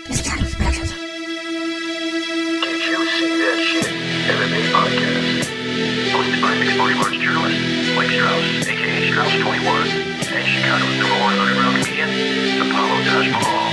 Did you see that shit? MMA podcast. Hosted by mixed martial arts journalist Mike Strauss, aka Strauss21, and Chicago's number one underground comedian, Apollo Taj Mahal.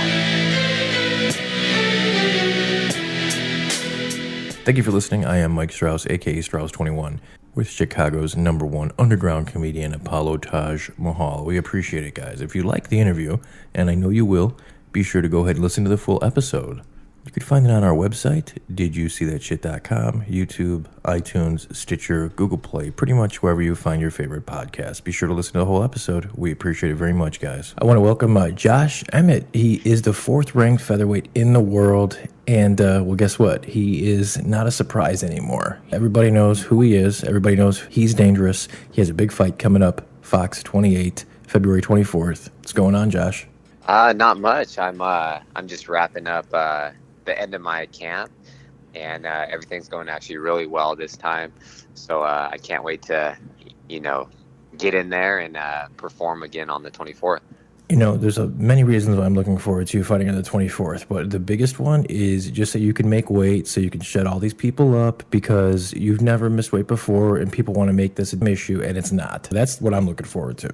Thank you for listening. I am Mike Strauss, aka Strauss21, with Chicago's number one underground comedian, Apollo Taj Mahal. We appreciate it, guys. If you like the interview, and I know you will, be sure to go ahead and listen to the full episode. You can find it on our website, didyousseethatshit.com, YouTube, iTunes, Stitcher, Google Play, pretty much wherever you find your favorite podcast. Be sure to listen to the whole episode. We appreciate it very much, guys. I want to welcome Josh Emmett. He is the 4th ranked featherweight in the world, and well, guess what? He is not a surprise anymore. Everybody knows who he is. Everybody knows he's dangerous. He has a big fight coming up, FOX 28, February 24th. What's going on, Josh? Not much. I'm just wrapping up the end of my camp, and everything's going actually really well this time. So I can't wait to, get in there and perform again on the 24th. There's many reasons why I'm looking forward to fighting on the 24th, but the biggest one is just that you can make weight, so you can shut all these people up, because you've never missed weight before, and people want to make this an issue, and it's not. That's what I'm looking forward to.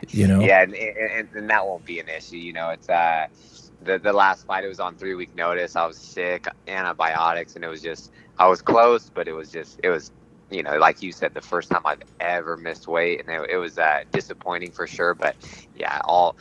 Yeah, and that won't be an issue. It's the last fight, it was on 3-week notice. I was sick, antibiotics, and I was close, but it was like you said, the first time I've ever missed weight, and it was disappointing for sure. But yeah, I'll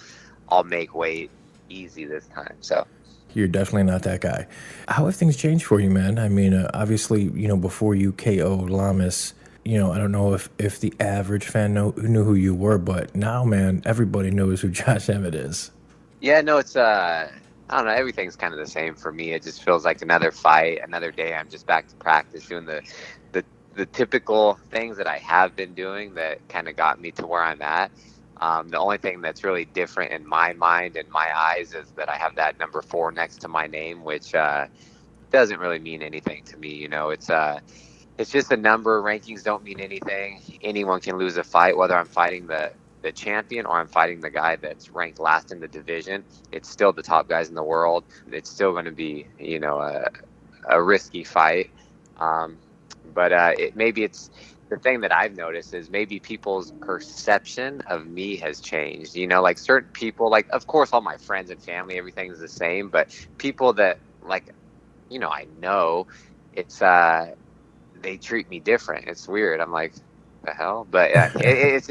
make weight easy this time. So you're definitely not that guy. How have things changed for you, man? I mean, obviously, before you KO'd Lamas, I don't know if the average fan knew who you were, but now, man, everybody knows who Josh Emmett is. Yeah, no, it's I don't know, everything's kind of the same for me. It just feels like another fight, another day. I'm just back to practice, doing the typical things that I have been doing that kind of got me to where I'm at. The only thing that's really different in my mind and my eyes is that I have that number 4 next to my name, which doesn't really mean anything to me. It's just a number. Rankings don't mean anything. Anyone can lose a fight, whether I'm fighting the champion or I'm fighting the guy that's ranked last in the division. It's still the top guys in the world. It's still going to be, a risky fight. But maybe it's the thing that I've noticed is maybe people's perception of me has changed. Like certain people, like, of course, all my friends and family, everything's the same. But people that, like, I know, it's they treat me different. It's weird. I'm like, the hell? But it's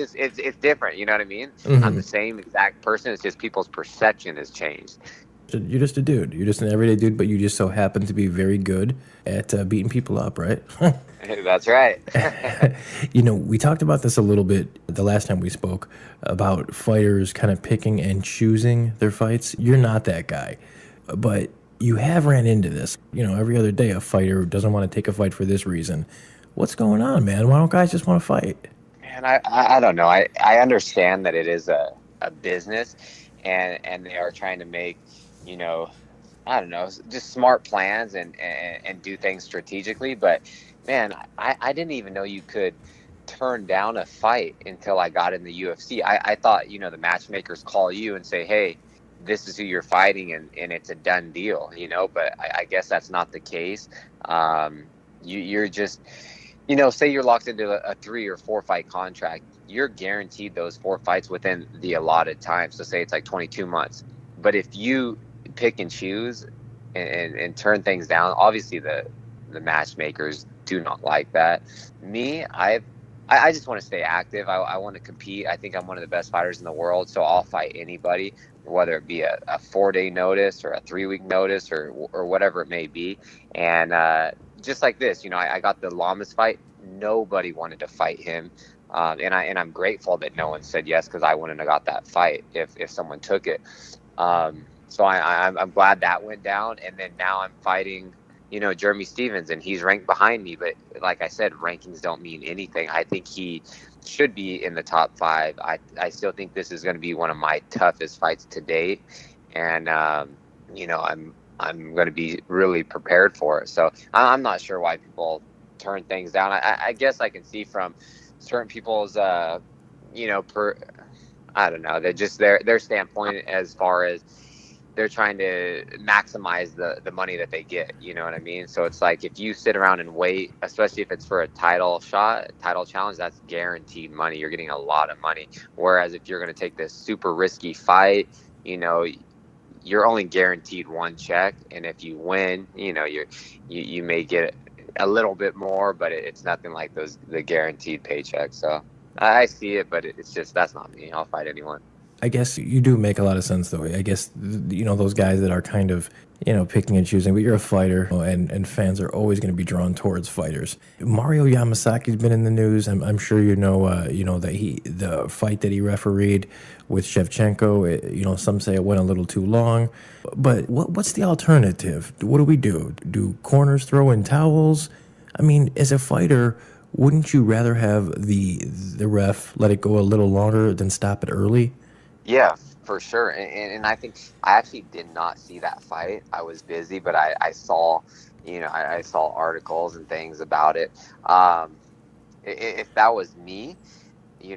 different. You know what I mean? Mm-hmm. I'm the same exact person. It's just people's perception has changed. You're just a dude. You're just an everyday dude, but you just so happen to be very good at beating people up, right? That's right. We talked about this a little bit the last time we spoke about fighters kind of picking and choosing their fights. You're not that guy, but you have ran into this. Every other day a fighter doesn't want to take a fight for this reason. What's going on, man? Why don't guys just want to fight? Man, I don't know. I understand that it is a business, and they are trying to make, I don't know, just smart plans and do things strategically. But, man, I didn't even know you could turn down a fight until I got in the UFC. I thought, the matchmakers call you and say, hey, this is who you're fighting, and it's a done deal, but I guess that's not the case. You're just, say you're locked into a 3 or 4 fight contract, you're guaranteed those 4 fights within the allotted time. So say it's like 22 months. But if you pick and choose and turn things down, obviously the matchmakers do not like that. Me, I just want to stay active. I want to compete. I think I'm one of the best fighters in the world, so I'll fight anybody, whether it be a 4-day notice or a 3-week notice or whatever it may be. And just like this, I got the Lamas fight. Nobody wanted to fight him, and I'm grateful that no one said yes, because I wouldn't have got that fight if someone took it. So I'm glad that went down. And then now I'm fighting, Jeremy Stephens, and he's ranked behind me. But like I said, rankings don't mean anything. I think he should be in the top 5. I still think this is going to be one of my toughest fights to date. And, I'm going to be really prepared for it. So I'm not sure why people turn things down. I guess I can see from certain people's, I don't know, they're just their standpoint as far as, they're trying to maximize the money that they get. You know what I mean? So it's like if you sit around and wait, especially if it's for a title challenge, that's guaranteed money. You're getting a lot of money. Whereas if you're going to take this super risky fight, you're only guaranteed one check, and if you win, you may get a little bit more, but it's nothing like the guaranteed paychecks. So I see it, but it's just that's not me. I'll fight anyone. I guess you do make a lot of sense, though. I guess, those guys that are kind of, picking and choosing, but you're a fighter, and fans are always going to be drawn towards fighters. Mario Yamasaki's been in the news. I'm sure that the fight that he refereed with Shevchenko, some say it went a little too long. But what's the alternative? What do we do? Do corners throw in towels? I mean, as a fighter, wouldn't you rather have the ref let it go a little longer than stop it early? Yeah, for sure. And I think I actually did not see that fight. I was busy, but I saw, I saw articles and things about it. If that was me,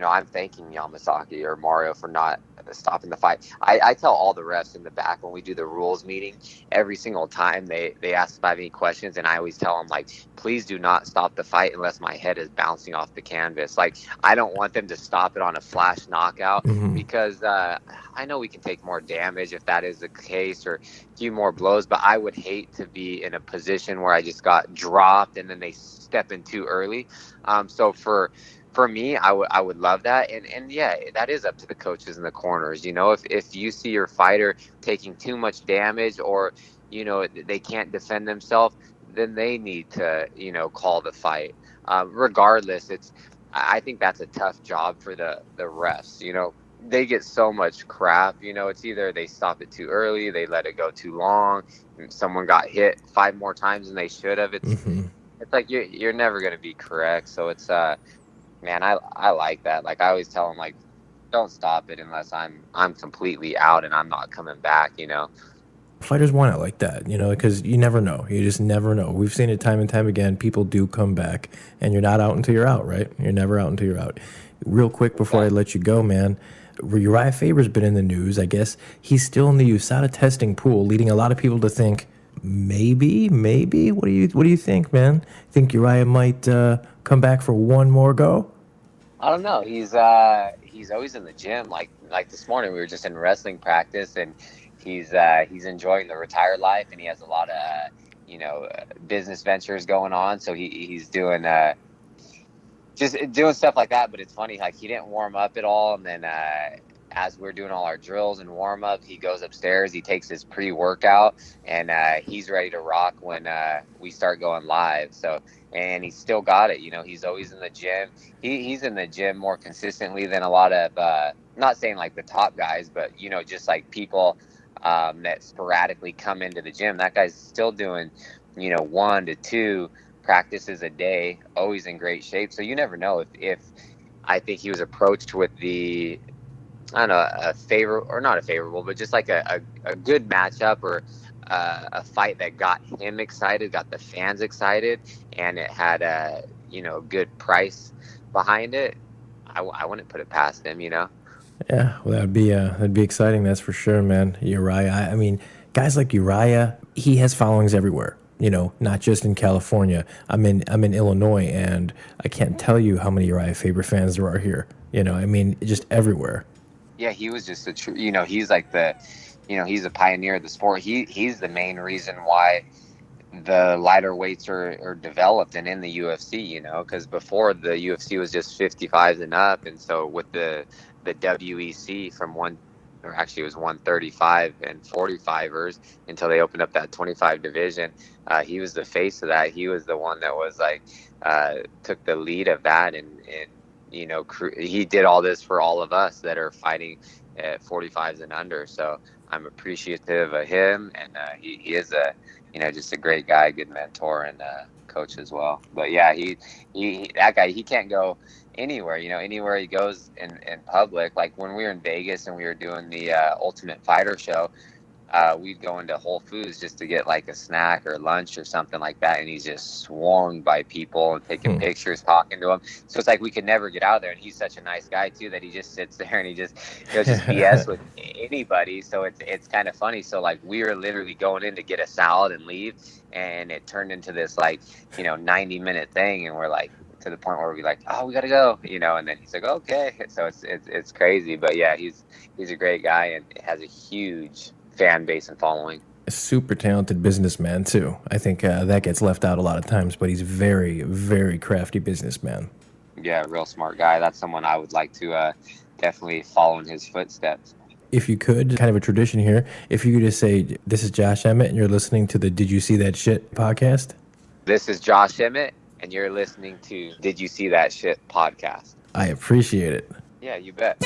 I'm thanking Yamasaki or Mario for not stopping the fight. I tell all the refs in the back when we do the rules meeting, every single time they ask if I have any questions, and I always tell them, like, please do not stop the fight unless my head is bouncing off the canvas. Like, I don't want them to stop it on a flash knockout because I know we can take more damage if that is the case, or a few more blows, but I would hate to be in a position where I just got dropped and then they step in too early. So for me, I would love that. And yeah, that is up to the coaches in the corners. If you see your fighter taking too much damage, or, they can't defend themselves, then they need to, call the fight. Regardless, I think that's a tough job for the refs. They get so much crap. It's either they stop it too early, they let it go too long, and someone got hit 5 more times than they should have. It's like you're never going to be correct. So it's man, I like that. Like, I always tell them, like, don't stop it unless I'm completely out and I'm not coming back. Fighters want it like that, because you never know. You just never know. We've seen it time and time again. People do come back, and you're not out until you're out, right? You're never out until you're out. Real quick before I let you go, man, Urijah Faber's been in the news. I guess he's still in the USADA testing pool, leading a lot of people to think maybe. What do you think, man? Think Urijah might come back for one more go? I don't know. He's always in the gym. Like this morning, we were just in wrestling practice, and he's enjoying the retired life, and he has a lot of business ventures going on. So he's doing just doing stuff like that. But it's funny, like, he didn't warm up at all, and then as we're doing all our drills and warm up, he goes upstairs, he takes his pre-workout, and he's ready to rock when we start going live. So, and he's still got it. He's always in the gym. He's in the gym more consistently than a lot of not saying like the top guys, but just like people that sporadically come into the gym. That guy's still doing 1 to 2 practices a day, always in great shape. So you never know if I think he was approached with I don't know, not a favorable, but just like a good matchup, or a fight that got him excited, got the fans excited, and it had a good price behind it. I wouldn't put it past him. Yeah, well, that'd be exciting. That's for sure, man. Urijah. I mean, guys like Urijah, he has followings everywhere. Not just in California. I'm in Illinois, and I can't tell you how many Urijah Faber fans there are here. I mean, just everywhere. Yeah, he was just he's like he's a pioneer of the sport. He's the main reason why the lighter weights are developed and in the UFC, because before the UFC was just 55s and up. And so with the WEC it was 135 and 45ers until they opened up that 25 division. He was the face of that. He was the one that was like, took the lead of that. And he did all this for all of us that are fighting at 45s and under. So I'm appreciative of him, and he is just a great guy, good mentor, and coach as well. But yeah, that guy, he can't go anywhere. Anywhere he goes in public. Like when we were in Vegas and we were doing the Ultimate Fighter show, we'd go into Whole Foods just to get like a snack or lunch or something like that, and he's just swarmed by people and taking pictures, talking to him. So it's like we could never get out of there, and he's such a nice guy too that he just sits there and he'll just BS with anybody. So it's kind of funny. So like we were literally going in to get a salad and leave, and it turned into this like 90-minute thing, and we're like, to the point where we like, oh, we gotta go, and then he's like, okay. So it's crazy, but yeah, he's a great guy and has a huge fan base and following. A super talented businessman too. I think that gets left out a lot of times, but he's a very, very crafty businessman. Yeah, real smart guy. That's someone I would like to definitely follow in his footsteps. If you could, kind of a tradition here, if you could just say, this is Josh Emmett and you're listening to the Did You See That Shit podcast? This is Josh Emmett and you're listening to Did You See That Shit podcast. I appreciate it. Yeah, you bet.